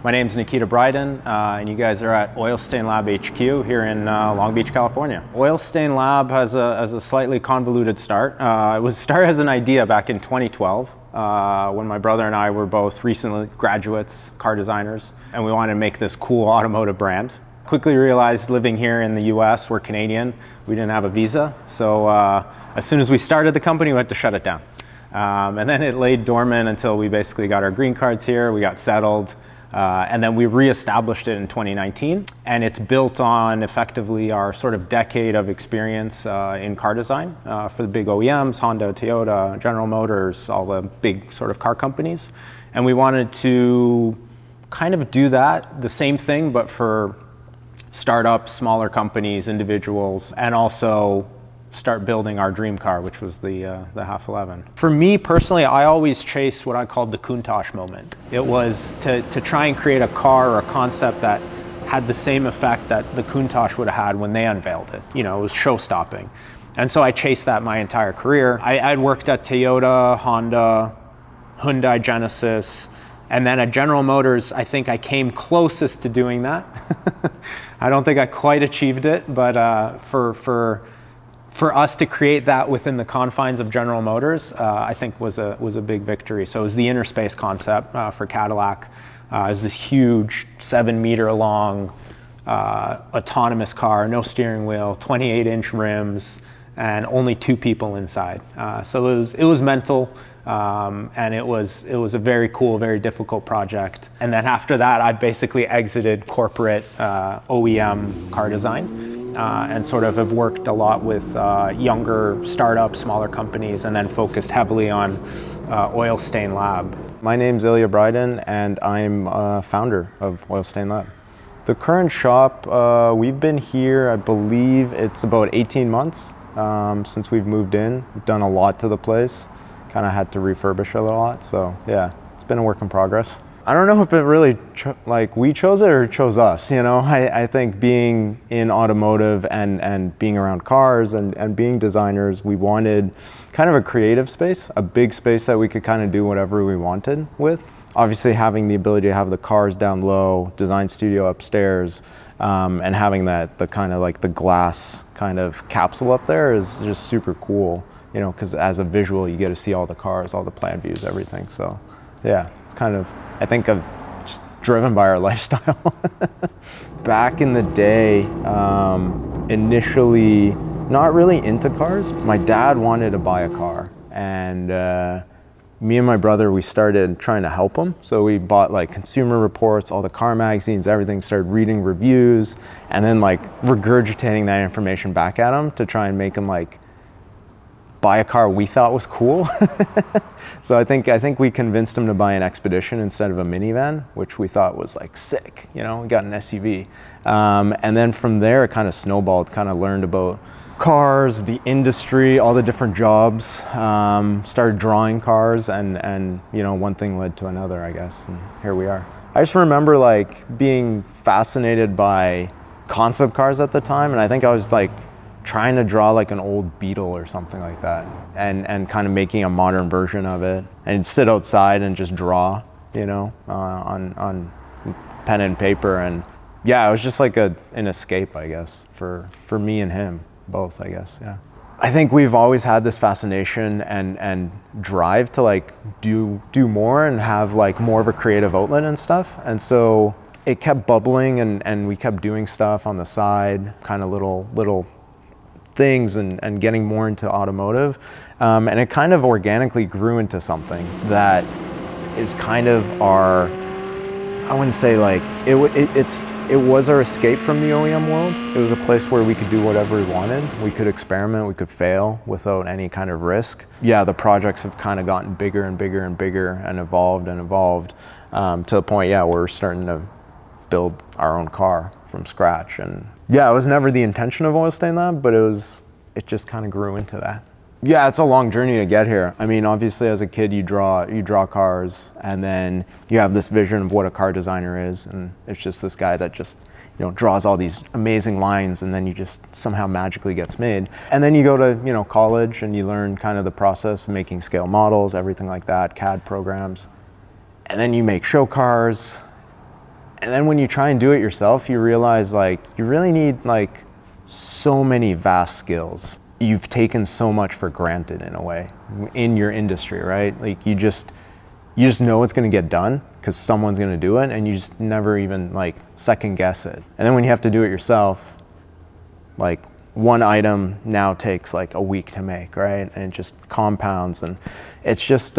My name's Nikita Bridan, and you guys are at Oilstainlab HQ here in Long Beach, California. Oilstainlab has a slightly convoluted start. It was started as an idea back in 2012 when my brother and I were both recently graduates, car designers, and we wanted to make this cool automotive brand. Quickly realized living here in the US, we're Canadian, we didn't have a visa, so as soon as we started the company, we had to shut it down. And then it laid dormant until we basically got our green cards here, we got settled, and then we reestablished it in 2019. And it's built on effectively our sort of decade of experience in car design for the big OEMs, Honda, Toyota, General Motors, all the big sort of car companies. And we wanted to kind of do that, the same thing, but for startups, smaller companies, individuals, and also start building our dream car, which was the Half11. For me personally, I always chased what I called the Countach moment. It was to try and create a car or a concept that had the same effect that the Countach would have had when they unveiled it. You know, it was show-stopping. And so I chased that my entire career. I'd worked at Toyota, Honda, Hyundai, Genesis, and then at General Motors, I think I came closest to doing that. I don't think I quite achieved it, but for us to create that within the confines of General Motors, I think was a big victory. So it was the inner space concept for Cadillac. It was this huge 7-meter long autonomous car, no steering wheel, 28-inch rims, and only 2 people inside. So it was mental, and it was a very cool, very difficult project. And then after that, I basically exited corporate OEM car design. And sort of have worked a lot with younger startups, smaller companies, and then focused heavily on Oilstainlab. My name's Iliya Bridan, and I'm a founder of Oilstainlab. The current shop, we've been here, I believe it's about 18 months since we've moved in. We've done a lot to the place, kind of had to refurbish it a lot, so yeah, it's been a work in progress. I don't know if it really, we chose it or it chose us, you know? I think being in automotive and being around cars and being designers, we wanted kind of a creative space, a big space that we could kind of do whatever we wanted with. Obviously having the ability to have the cars down low, design studio upstairs, and having the kind of like the glass kind of capsule up there is just super cool, you know, because as a visual, you get to see all the cars, all the plan views, everything. So yeah, it's kind of, I think, of just driven by our lifestyle. Back in the day, initially not really into cars. My dad wanted to buy a car, and me and my brother, we started trying to help him. So we bought like Consumer Reports, all the car magazines, everything, started reading reviews, and then like regurgitating that information back at him to try and make him like buy a car we thought was cool. So I think we convinced him to buy an Expedition instead of a minivan, which we thought was like sick, you know, we got an SUV. And then from there it kind of snowballed, kind of learned about cars, the industry, all the different jobs, started drawing cars, and you know, one thing led to another, I guess, and here we are. I just remember like being fascinated by concept cars at the time, and I think I was like trying to draw like an old Beetle or something like that, and kind of making a modern version of it, and sit outside and just draw, you know, on pen and paper. And yeah, it was just like an escape, I guess, for me and him both, I guess. Yeah, I think we've always had this fascination and drive to like do more and have like more of a creative outlet and stuff. And so it kept bubbling, and we kept doing stuff on the side, kind of little things, and getting more into automotive, and it kind of organically grew into something that is kind of our, I wouldn't say like it was our escape from the OEM world. It was a place where we could do whatever we wanted. We could experiment, we could fail without any kind of risk. Yeah, the projects have kind of gotten bigger and bigger and bigger, and evolved to the point, yeah, we're starting to build our own car from scratch. And yeah, it was never the intention of Oilstainlab, but it just kind of grew into that. Yeah, it's a long journey to get here. I mean, obviously as a kid you draw cars, and then you have this vision of what a car designer is, and it's just this guy that just, you know, draws all these amazing lines, and then you just somehow magically gets made. And then you go to, you know, college, and you learn kind of the process of making scale models, everything like that, CAD programs. And then you make show cars, And then when you try and do it yourself, you realize like you really need like so many vast skills. You've taken so much for granted in a way in your industry, right? Like you just know it's going to get done because someone's going to do it, and you just never even like second guess it. And then when you have to do it yourself, like one item now takes like a week to make, right? And it just compounds, and it's just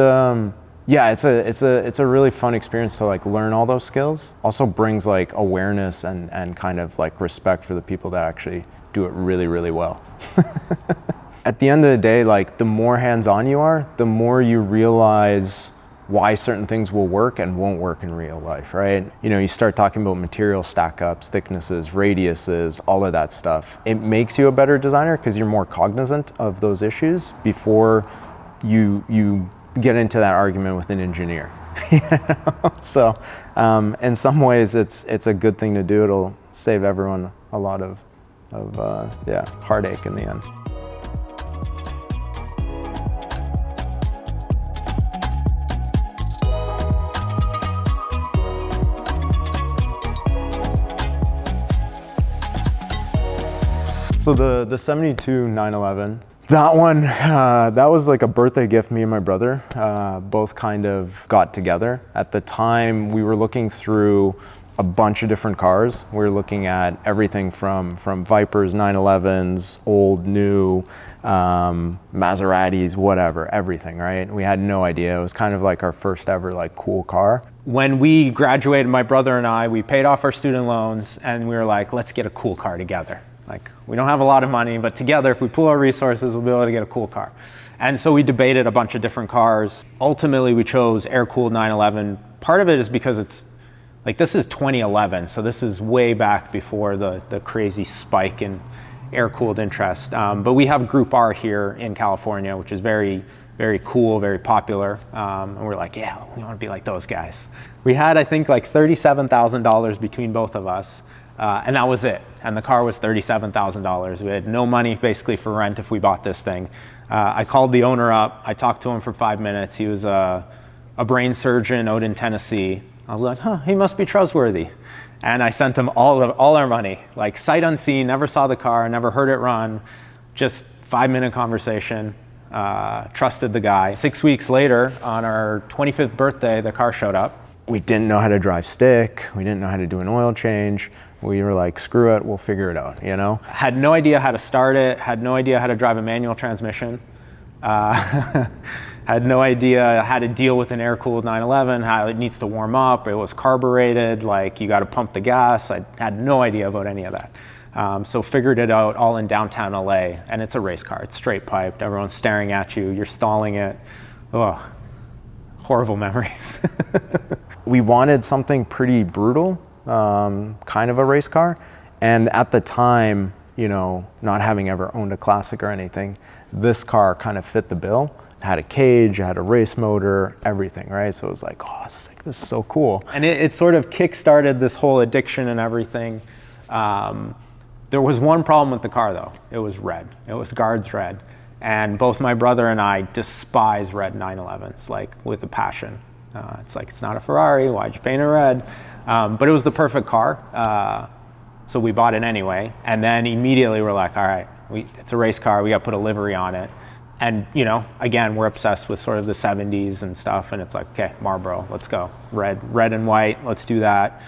yeah, it's a really fun experience to like learn all those skills. Also brings like awareness and kind of like respect for the people that actually do it really, really well. At the end of the day, like the more hands-on you are, the more you realize why certain things will work and won't work in real life, right? You know, you start talking about material stack-ups, thicknesses, radiuses, all of that stuff. It makes you a better designer because you're more cognizant of those issues before you get into that argument with an engineer. You know? So in some ways it's a good thing to do. It'll save everyone a lot of heartache in the end. So the 72 911, that one, that was like a birthday gift me and my brother both kind of got together. At the time, we were looking through a bunch of different cars. We were looking at everything from Vipers, 911s, old, new, Maseratis, whatever, everything, right? We had no idea. It was kind of like our first ever like cool car. When we graduated, my brother and I, we paid off our student loans, and we were like, let's get a cool car together. Like, we don't have a lot of money, but together, if we pool our resources, we'll be able to get a cool car. And so we debated a bunch of different cars. Ultimately, we chose air-cooled 911. Part of it is because it's, like, this is 2011, so this is way back before the crazy spike in air-cooled interest. But we have Group R here in California, which is very, very cool, very popular. And we're like, yeah, we want to be like those guys. We had, I think, like $37,000 between both of us. And that was it. And the car was $37,000. We had no money basically for rent if we bought this thing. I called the owner up. I talked to him for 5 minutes. He was a brain surgeon out in Tennessee. I was like, huh, he must be trustworthy. And I sent him all our money, like sight unseen, never saw the car, never heard it run, just 5-minute conversation, trusted the guy. 6 weeks later, on our 25th birthday, the car showed up. We didn't know how to drive stick. We didn't know how to do an oil change. We were like, screw it, we'll figure it out, you know? Had no idea how to start it, had no idea how to drive a manual transmission, had no idea how to deal with an air-cooled 911, how it needs to warm up, it was carbureted, like you gotta pump the gas. I had no idea about any of that. So figured it out all in downtown LA, and it's a race car, it's straight piped, everyone's staring at you, you're stalling it. Oh, horrible memories. We wanted something pretty brutal, kind of a race car. And at the time, you know, not having ever owned a classic or anything, this car kind of fit the bill. It had a cage, it had a race motor, everything, right? So it was like, oh, sick, this is so cool. And it sort of kick-started this whole addiction and everything. There was one problem with the car though. It was red. It was guards red. And both my brother and I despise red 911s, like with a passion. It's like, it's not a Ferrari, why'd you paint it red? But it was the perfect car, so we bought it anyway. And then immediately we're like, all right, it's a race car, we got to put a livery on it. And, you know, again, we're obsessed with sort of the 70s and stuff, and it's like, okay, Marlboro, let's go. Red and white, let's do that.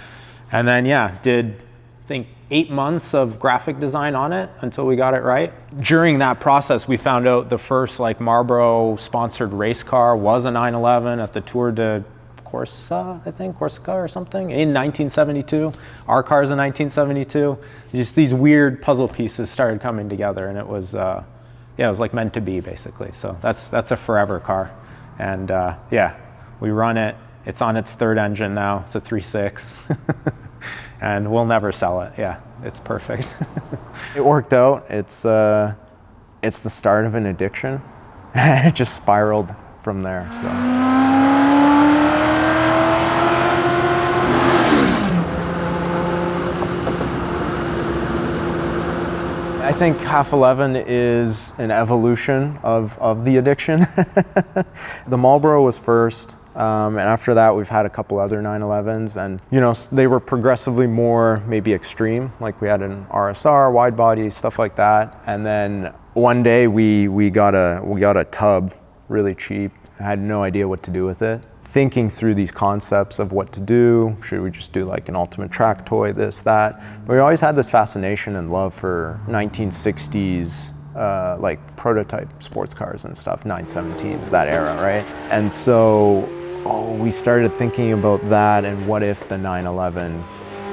And then, yeah, did, I think, 8 months of graphic design on it until we got it right. During that process, we found out the first like Marlboro sponsored race car was a 911 at the Tour de Corsa, I think, Corsica or something, in 1972. Our car's in 1972. Just these weird puzzle pieces started coming together, and it was, yeah, it was like meant to be basically. So that's a forever car. And yeah, we run it. It's on its third engine now. It's a 3.6. And we'll never sell it. Yeah, it's perfect. It worked out. It's the start of an addiction. It just spiraled from there. So. I think Half11 is an evolution of the addiction. The Marlboro was first. And after that, we've had a couple other 911s, and you know, they were progressively more maybe extreme. Like we had an RSR, wide body, stuff like that. And then one day we got a tub, really cheap. I had no idea what to do with it. Thinking through these concepts of what to do. Should we just do like an ultimate track toy, this, that? But we always had this fascination and love for 1960s like prototype sports cars and stuff, 917s, that era, right? And so we started thinking about that, and what if the 911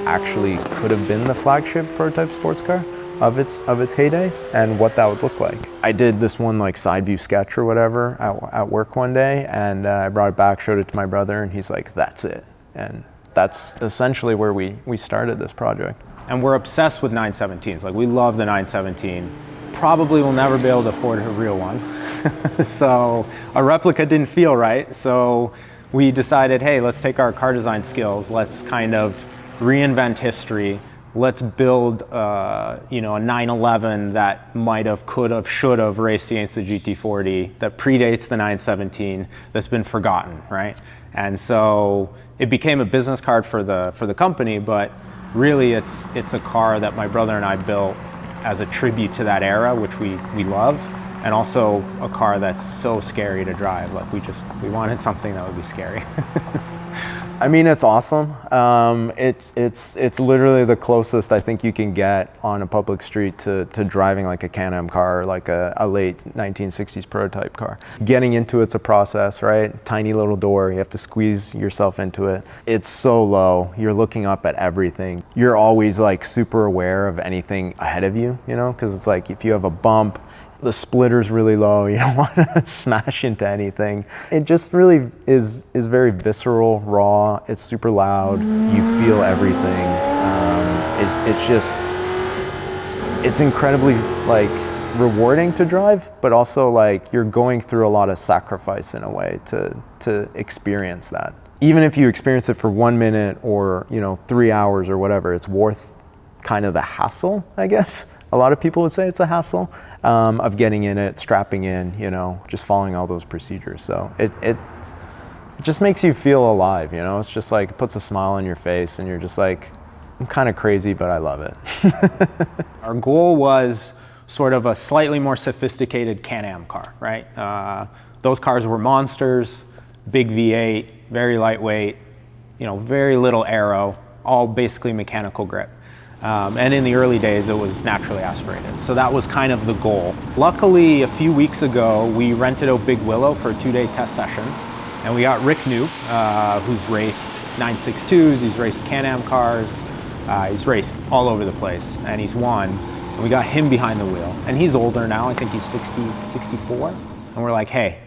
actually could have been the flagship prototype sports car of its heyday, and what that would look like. I did this one like side view sketch or whatever at work one day, and I brought it back, showed it to my brother, and he's like, that's it. And that's essentially where we started this project. And we're obsessed with 917s. Like, we love the 917. Probably will never be able to afford a real one. So a replica didn't feel right. So we decided, hey, let's take our car design skills, let's kind of reinvent history. Let's build, you know, a 911 that might have, could have, should have raced against the GT40 that predates the 917, that's been forgotten, right? And so it became a business card for the company, but really it's a car that my brother and I built as a tribute to that era, which we love, and also a car that's so scary to drive. Like, we wanted something that would be scary. I mean, it's awesome. It's literally the closest I think you can get on a public street to driving like a Can-Am car, like a late 1960s prototype car. Getting into it's a process, right? Tiny little door, you have to squeeze yourself into it. It's so low, you're looking up at everything. You're always like super aware of anything ahead of you, you know? Because it's like if you have a bump, the splitter's really low, you don't want to smash into anything. It just really is very visceral, raw, it's super loud, you feel everything. It's incredibly like rewarding to drive, but also like you're going through a lot of sacrifice in a way to experience that. Even if you experience it for 1 minute or 3 hours or whatever, it's worth kind of the hassle, I guess. A lot of people would say it's a hassle of getting in it, strapping in, just following all those procedures. So it just makes you feel alive, It's just like, it puts a smile on your face and you're just like, I'm kind of crazy, but I love it. Our goal was sort of a slightly more sophisticated Can-Am car, right? Those cars were monsters, big V8, very lightweight, very little aero, all basically mechanical grip. And in the early days, it was naturally aspirated. So that was kind of the goal. Luckily, a few weeks ago, we rented out Big Willow for a 2-day test session. And we got Rick New, who's raced 962s, he's raced Can-Am cars, he's raced all over the place, and he's won. And we got him behind the wheel. And he's older now, I think he's 60, 64. And we're like, hey,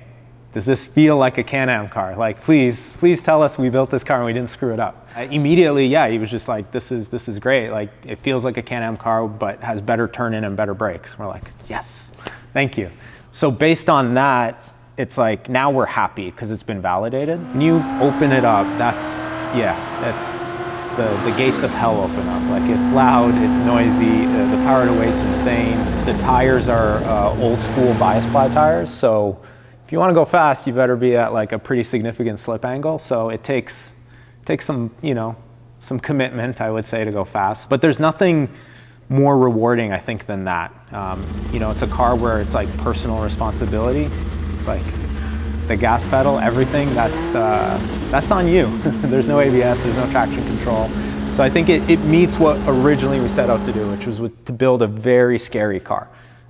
does this feel like a Can-Am car? Like, please tell us we built this car and we didn't screw it up. Immediately, yeah, he was just like, this is great. Like, it feels like a Can-Am car, but has better turn-in and better brakes. We're like, yes, thank you. So based on that, it's like, now we're happy because it's been validated. When you open it up, that's the gates of hell open up. Like, it's loud, it's noisy, the power to weight's insane. The tires are old school bias ply tires, so if you want to go fast, you better be at like a pretty significant slip angle. So it takes some, some commitment, I would say, to go fast. But there's nothing more rewarding, I think, than that. It's a car where it's like personal responsibility. It's like the gas pedal, everything, that's on you. There's no ABS, there's no traction control. So I think it meets what originally we set out to do, which was to build a very scary car.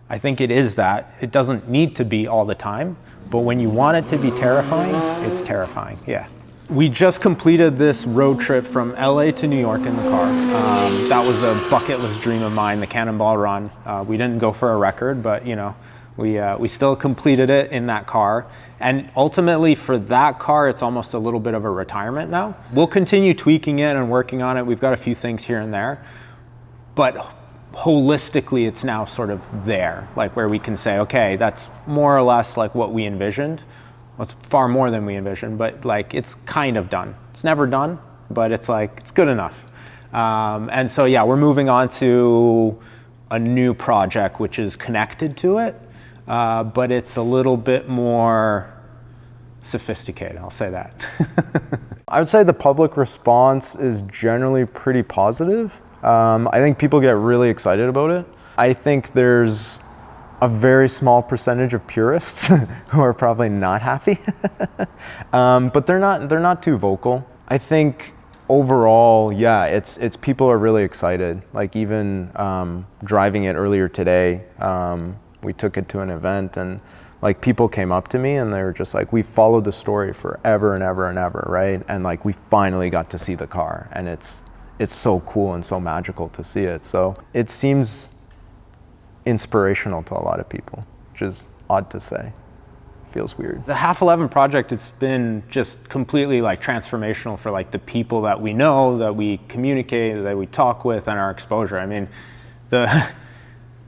I think it is that. It doesn't need to be all the time. But when you want it to be terrifying, it's terrifying, yeah. We just completed this road trip from LA to New York in the car. That was a bucket list dream of mine, the Cannonball Run. We didn't go for a record, but we still completed it in that car. And ultimately for that car, it's almost a little bit of a retirement now. We'll continue tweaking it and working on it. We've got a few things here and there, but holistically, it's now sort of there, like where we can say, okay, that's more or less like what we envisioned. Well, it's far more than we envisioned, but like it's kind of done. It's never done, but it's like, it's good enough. And so, yeah, we're moving on to a new project, which is connected to it, but it's a little bit more sophisticated, I'll say that. I would say the public response is generally pretty positive. I think people get really excited about it. I think there's a very small percentage of purists who are probably not happy, but they're not too vocal. I think overall, yeah, it's people are really excited. Like even driving it earlier today, we took it to an event and like people came up to me and they were just like, we followed the story forever and ever and ever, right? And like we finally got to see the car, and it's so cool and so magical to see it. So it seems inspirational to a lot of people, which is odd to say. Feels weird. The Half11 project, it's been just completely like transformational for like the people that we know, that we communicate, that we talk with, and our exposure. I mean,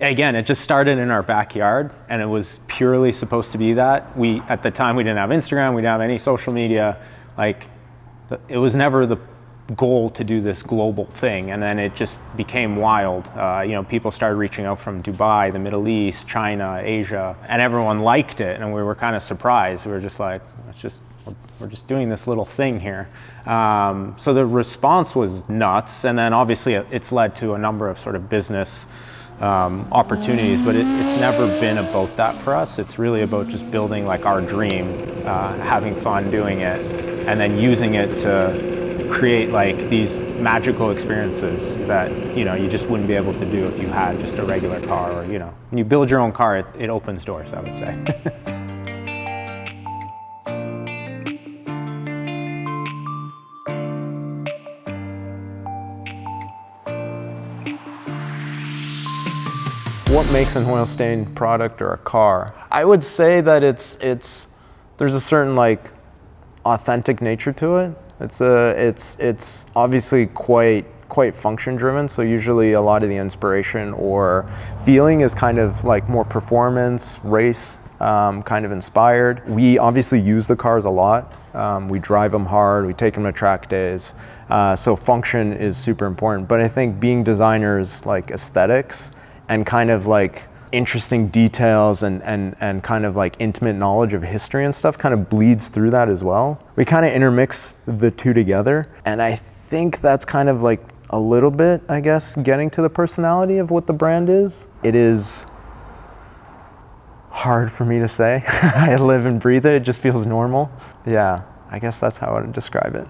again, it just started in our backyard, and it was purely supposed to be that. At the time, we didn't have Instagram, we didn't have any social media. Like, it was never the goal to do this global thing, and then it just became wild. You know, people started reaching out from Dubai, the Middle East, China, Asia, and everyone liked it, and we were kind of surprised. We were just like, we're just doing this little thing here. So the response was nuts, and then obviously it's led to a number of sort of business opportunities, but it's never been about that for us. It's really about just building like our dream, having fun doing it, and then using it to create like these magical experiences that, you know, you just wouldn't be able to do if you had just a regular car, or, you know, when you build your own car, it opens doors, I would say. What makes an oil stain product or a car? I would say that there's a certain like authentic nature to it. It's obviously quite function driven. So usually a lot of the inspiration or feeling is kind of like more performance, race kind of inspired. We obviously use the cars a lot. We drive them hard. We take them to track days. So function is super important. But I think being designers, like aesthetics and kind of like interesting details and kind of like intimate knowledge of history and stuff kind of bleeds through that as well. We kind of intermix the two together, and I think that's kind of like a little bit, I guess, getting to the personality of what the brand is. It is hard for me to say. I live and breathe it. It just feels normal. Yeah, I guess that's how I would describe it.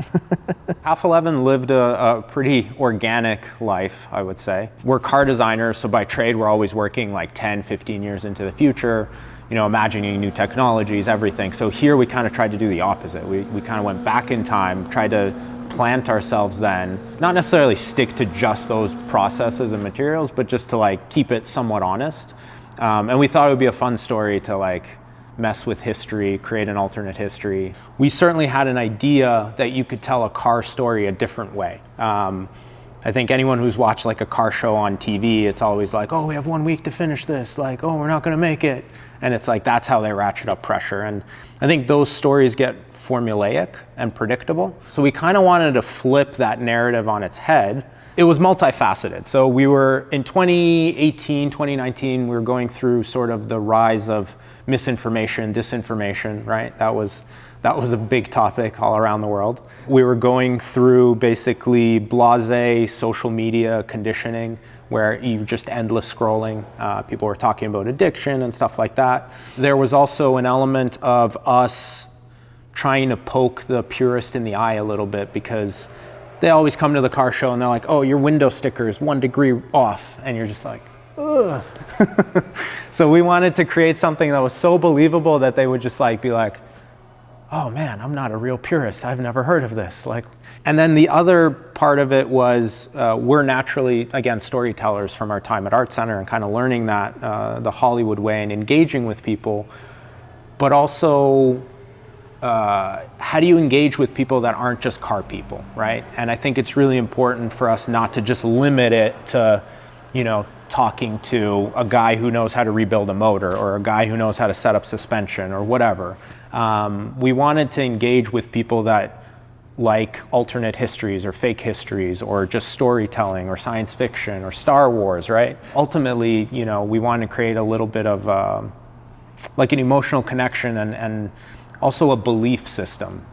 Half11 lived a pretty organic life, I would say. We're car designers, so by trade we're always working like 10, 15 years into the future, you know, imagining new technologies, everything. So here we kind of tried to do the opposite. We kind of went back in time, tried to plant ourselves then, not necessarily stick to just those processes and materials, but just to like keep it somewhat honest. And we thought it would be a fun story to like mess with history, create an alternate history. We certainly had an idea that you could tell a car story a different way. I think anyone who's watched like a car show on TV, it's always like, oh, we have 1 week to finish this, like, oh, we're not gonna make it. And it's like, that's how they ratchet up pressure. And I think those stories get formulaic and predictable. So we kind of wanted to flip that narrative on its head. It was multifaceted. So we were in 2018, 2019, we were going through sort of the rise of misinformation, disinformation, right? That was a big topic all around the world. We were going through basically blasé social media conditioning, where you just endless scrolling. People were talking about addiction and stuff like that. There was also an element of us trying to poke the purist in the eye a little bit, because they always come to the car show and they're like, oh, your window sticker is 1 degree off. And you're just like, ugh. So we wanted to create something that was so believable that they would just like be like, oh man, I'm not a real purist. I've never heard of this. Like, and then the other part of it was we're naturally, again, storytellers from our time at Art Center and kind of learning that the Hollywood way and engaging with people, but also how do you engage with people that aren't just car people, right? And I think it's really important for us not to just limit it to, you know, talking to a guy who knows how to rebuild a motor or a guy who knows how to set up suspension or whatever. We wanted to engage with people that like alternate histories or fake histories or just storytelling or science fiction or Star Wars, right? Ultimately, you know, we want to create a little bit of like an emotional connection and also a belief system.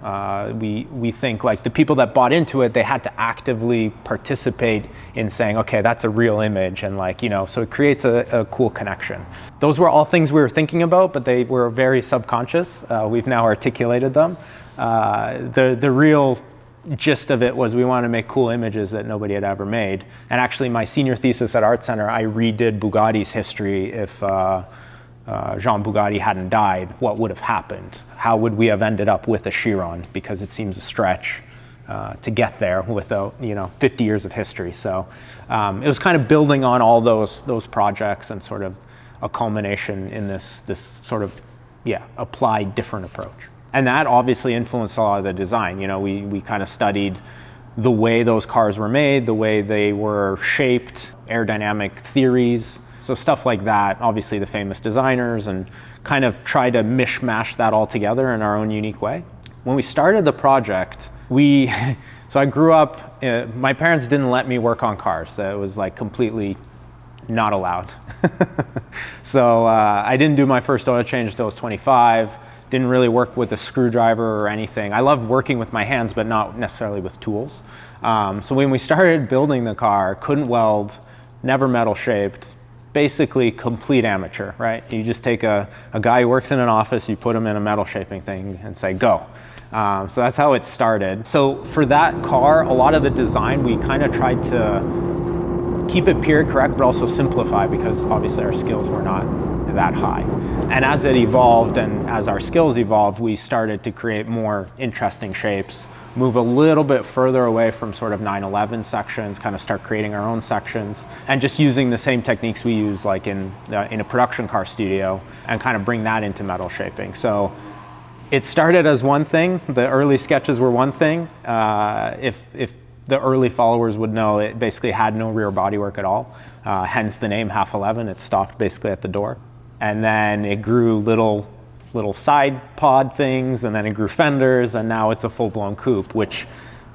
We think like the people that bought into it, they had to actively participate in saying, okay, that's a real image, and like, you know, so it creates a cool connection. Those were all things we were thinking about, but they were very subconscious. We've now articulated them. The real gist of it was we wanted to make cool images that nobody had ever made. And actually my senior thesis at Art Center, I redid Bugatti's history. If Jean Bugatti hadn't died, what would have happened? How would we have ended up with a Chiron? Because it seems a stretch to get there without, you know, 50 years of history. So it was kind of building on all those projects and sort of a culmination in this sort of, applied different approach. And that obviously influenced a lot of the design. You know, we kind of studied the way those cars were made, the way they were shaped, aerodynamic theories. So stuff like that, obviously the famous designers, and kind of try to mishmash that all together in our own unique way. When we started the project, so I grew up, my parents didn't let me work on cars. That was like completely not allowed. So I didn't do my first oil change until I was 25. Didn't really work with a screwdriver or anything. I loved working with my hands, but not necessarily with tools. So when we started building the car, couldn't weld, never metal shaped, basically complete amateur, right? You just take a guy who works in an office, you put him in a metal shaping thing and say, go. So that's how it started. So for that car, a lot of the design, we kind of tried to keep it period correct, but also simplify, because obviously our skills were not that high. And as it evolved and as our skills evolved, we started to create more interesting shapes, move a little bit further away from sort of 911 sections, kind of start creating our own sections, and just using the same techniques we use like in a production car studio, and kind of bring that into metal shaping. So it started as one thing. The early sketches were one thing. If the early followers would know, it basically had no rear bodywork at all. Hence the name Half11. It stopped basically at the door. And then it grew little side pod things, and then it grew fenders, and now it's a full-blown coupe, which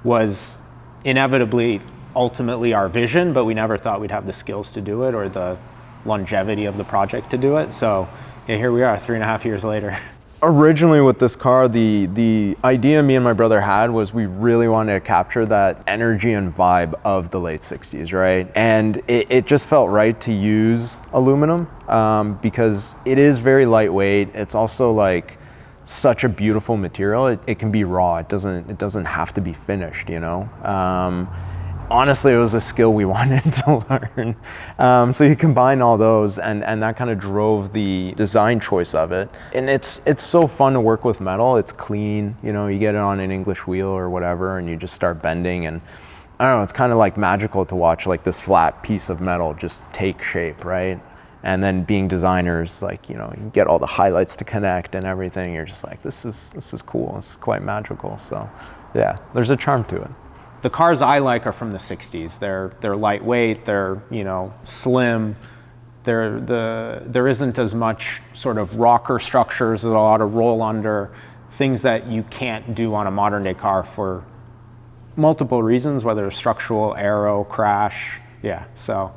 was inevitably ultimately our vision, but we never thought we'd have the skills to do it or the longevity of the project to do it. So yeah, here we are 3.5 years later. Originally with this car, the idea me and my brother had was we really wanted to capture that energy and vibe of the late 60s, right? And it just felt right to use aluminum because it is very lightweight. It's also like such a beautiful material. It can be raw. It doesn't have to be finished, you know? Honestly, it was a skill we wanted to learn. So you combine all those, and that kind of drove the design choice of it. And it's so fun to work with metal. It's clean, you know, you get it on an English wheel or whatever, and you just start bending, and I don't know, it's kind of like magical to watch like this flat piece of metal just take shape, right? And then being designers, like, you know, you get all the highlights to connect and everything. You're just like, this is cool. This is quite magical. So yeah, there's a charm to it. The cars I like are from the 60s. They're lightweight, they're, you know, slim. There isn't as much sort of rocker structures, there's a lot of roll under, things that you can't do on a modern day car for multiple reasons, whether it's structural, aero, crash, yeah. So,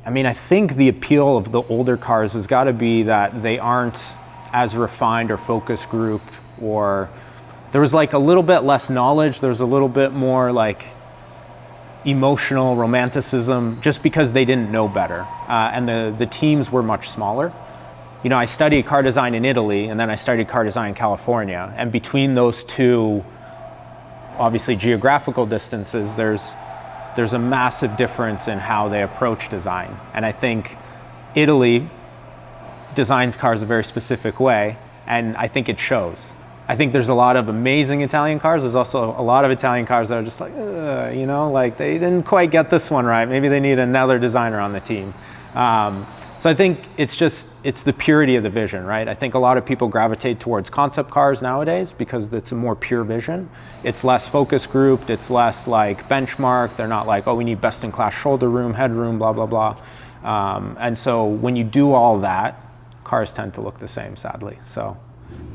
I mean, I think the appeal of the older cars has got to be that they aren't as refined or focus group, or there was like a little bit less knowledge, there's a little bit more like emotional romanticism, just because they didn't know better. And the teams were much smaller. You know, I studied car design in Italy, and then I studied car design in California. And between those two, obviously geographical distances, there's a massive difference in how they approach design. And I think Italy designs cars a very specific way, and I think it shows. I think there's a lot of amazing Italian cars. There's also a lot of Italian cars that are just like, you know, like they didn't quite get this one right. Maybe they need another designer on the team. So I think it's the purity of the vision, right? I think a lot of people gravitate towards concept cars nowadays because it's a more pure vision. It's less focus grouped. It's less like benchmark. They're not like, oh, we need best in class shoulder room, headroom, blah, blah, blah. And so when you do all that, cars tend to look the same, sadly. So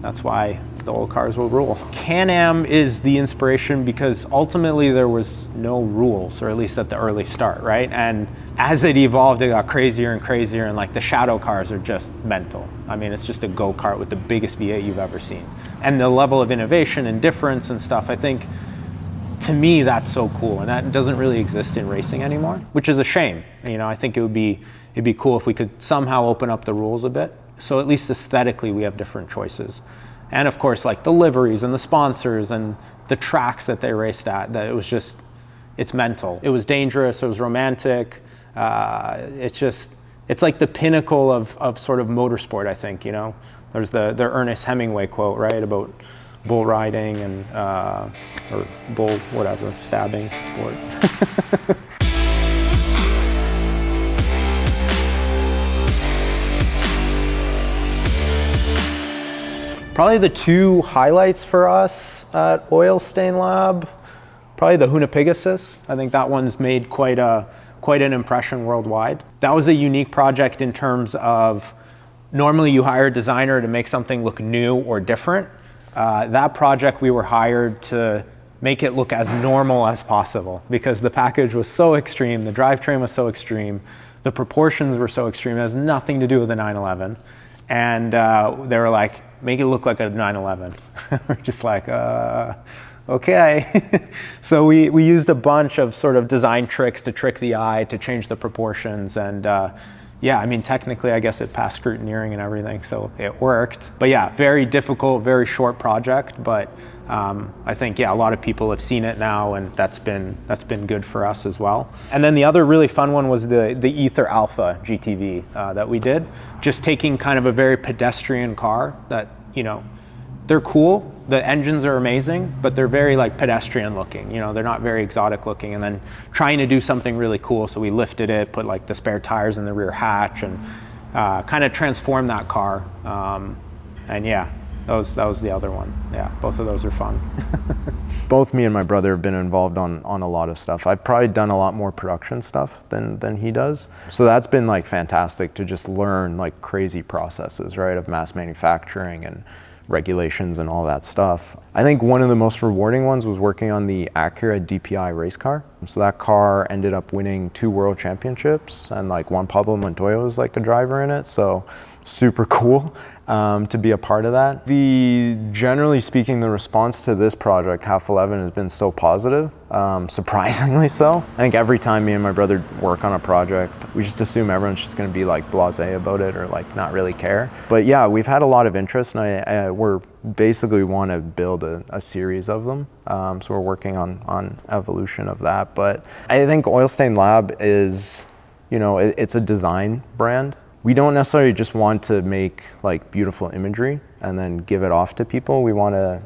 that's why the old cars will rule. Can-Am is the inspiration because ultimately there was no rules, or at least at the early start, right? And as it evolved, it got crazier and crazier, and like the shadow cars are just mental. I mean, it's just a go-kart with the biggest V8 you've ever seen. And the level of innovation and difference and stuff, I think, to me, that's so cool, and that doesn't really exist in racing anymore, which is a shame. You know, I think it'd be cool if we could somehow open up the rules a bit, so at least aesthetically we have different choices. And of course, like the liveries and the sponsors and the tracks that they raced at, that it was just, it's mental. It was dangerous, it was romantic. It's like the pinnacle of sort of motorsport, I think, you know? There's the Ernest Hemingway quote, right, about bull riding and, or bull, whatever, stabbing sport. Probably the two highlights for us at Oilstainlab, probably the Huna Pegasus. I think that one's made quite an impression worldwide. That was a unique project in terms of, normally you hire a designer to make something look new or different. That project we were hired to make it look as normal as possible because the package was so extreme, the drivetrain was so extreme, the proportions were so extreme, it has nothing to do with the 911. And they were like, make it look like a 911. We're just like, okay. So we used a bunch of sort of design tricks to trick the eye, to change the proportions, and yeah, I mean, technically, I guess it passed scrutineering and everything, so it worked. But yeah, very difficult, very short project, but I think, yeah, a lot of people have seen it now, and that's been good for us as well. And then the other really fun one was the Ether Alpha GTV that we did, just taking kind of a very pedestrian car that, you know, they're cool, the engines are amazing, but they're very like pedestrian looking, you know, they're not very exotic looking, and then trying to do something really cool. So we lifted it, put like the spare tires in the rear hatch, and kind of transformed that car. And yeah, that was the other one. Yeah, both of those are fun. Both me and my brother have been involved on a lot of stuff. I've probably done a lot more production stuff than he does. So that's been like fantastic to just learn like crazy processes, right, of mass manufacturing and regulations and all that stuff. I think one of the most rewarding ones was working on the Acura DPI race car. So that car ended up winning 2 world championships, and like Juan Pablo Montoya was like a driver in it. So super cool to be a part of that. Generally speaking, the response to this project, Half11, has been so positive, surprisingly so. I think every time me and my brother work on a project, we just assume everyone's just gonna be like blasé about it or like not really care. But yeah, we've had a lot of interest, and we're basically want to build a series of them. So we're working on evolution of that. But I think Oilstainlab is, you know, it's a design brand. We don't necessarily just want to make like beautiful imagery and then give it off to people. We want to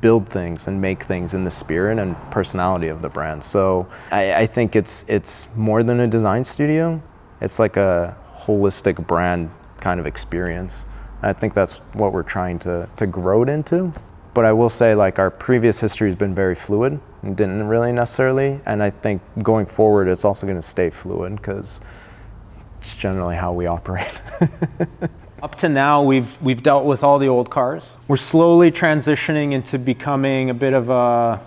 build things and make things in the spirit and personality of the brand. So I think it's more than a design studio. It's like a holistic brand kind of experience. I think that's what we're trying to grow it into. But I will say, like, our previous history has been very fluid and didn't really necessarily. And I think going forward, it's also going to stay fluid because it's generally how we operate. Up to now, we've dealt with all the old cars. We're slowly transitioning into becoming a bit of a,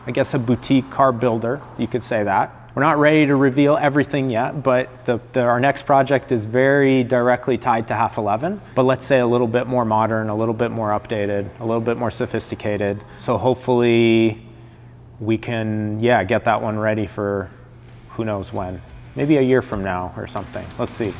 I guess, a boutique car builder. You could say that. We're not ready to reveal everything yet, but our next project is very directly tied to Half11, but let's say a little bit more modern, a little bit more updated, a little bit more sophisticated. So hopefully we can, yeah, get that one ready for who knows when. Maybe a year from now or something. Let's see.